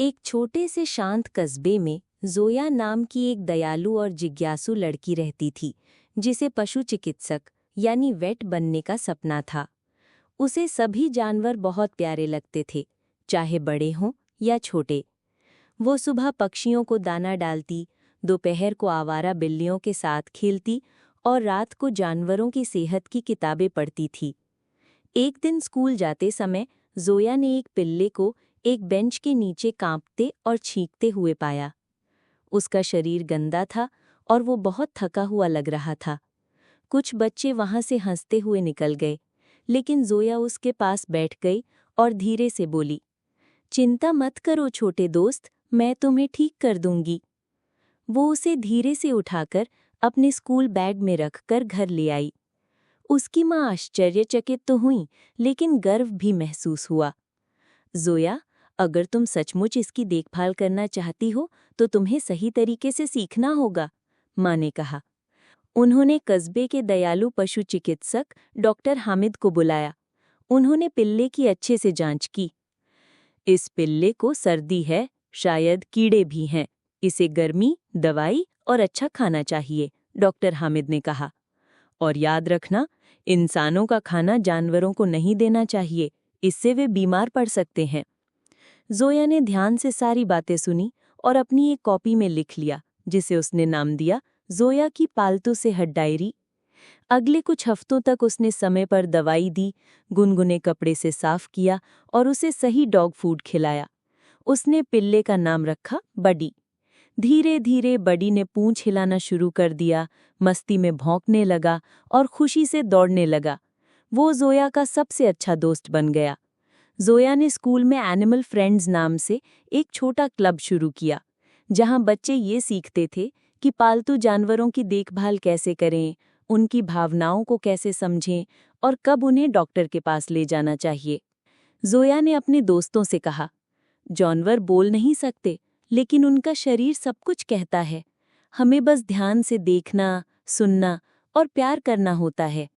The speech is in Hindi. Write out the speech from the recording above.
एक छोटे से शांत कस्बे में जोया नाम की एक दयालु और जिज्ञासु लड़की रहती थी, जिसे पशु चिकित्सक यानी वेट बनने का सपना था। उसे सभी जानवर बहुत प्यारे लगते थे, चाहे बड़े हों या छोटे। वो सुबह पक्षियों को दाना डालती, दोपहर को आवारा बिल्लियों के साथ खेलती और रात को जानवरों की सेहत की किताबें पढ़ती थी। एक दिन स्कूल जाते समय जोया ने एक पिल्ले को एक बेंच के नीचे कांपते और छींकते हुए पाया। उसका शरीर गंदा था और वो बहुत थका हुआ लग रहा था। कुछ बच्चे वहां से हंसते हुए निकल गए, लेकिन जोया उसके पास बैठ गई और धीरे से बोली, चिंता मत करो छोटे दोस्त, मैं तुम्हें ठीक कर दूंगी। वो उसे धीरे से उठाकर अपने स्कूल बैग में रखकर घर ले आई। उसकी माँ आश्चर्यचकित तो हुई, लेकिन गर्व भी महसूस हुआ। जोया, अगर तुम सचमुच इसकी देखभाल करना चाहती हो तो तुम्हें सही तरीके से सीखना होगा, माँ ने कहा। उन्होंने कस्बे के दयालु पशु चिकित्सक डॉक्टर हामिद को बुलाया। उन्होंने पिल्ले की अच्छे से जांच की। इस पिल्ले को सर्दी है, शायद कीड़े भी हैं। इसे गर्मी, दवाई और अच्छा खाना चाहिए, डॉक्टर हामिद ने कहा। और याद रखना, इंसानों का खाना जानवरों को नहीं देना चाहिए, इससे वे बीमार पड़ सकते हैं। जोया ने ध्यान से सारी बातें सुनी और अपनी एक कॉपी में लिख लिया, जिसे उसने नाम दिया जोया की पालतू सेहत डायरी। अगले कुछ हफ्तों तक उसने समय पर दवाई दी, गुनगुने कपड़े से साफ किया और उसे सही डॉग फूड खिलाया। उसने पिल्ले का नाम रखा बडी। धीरे धीरे बडी ने पूंछ हिलाना शुरू कर दिया, मस्ती में भौंकने लगा और खुशी से दौड़ने लगा। वो जोया का सबसे अच्छा दोस्त बन गया। जोया ने स्कूल में एनिमल फ्रेंड्स नाम से एक छोटा क्लब शुरू किया, जहां बच्चे ये सीखते थे कि पालतू जानवरों की देखभाल कैसे करें, उनकी भावनाओं को कैसे समझें और कब उन्हें डॉक्टर के पास ले जाना चाहिए। जोया ने अपने दोस्तों से कहा, जानवर बोल नहीं सकते, लेकिन उनका शरीर सब कुछ कहता है। हमें बस ध्यान से देखना, सुनना और प्यार करना होता है।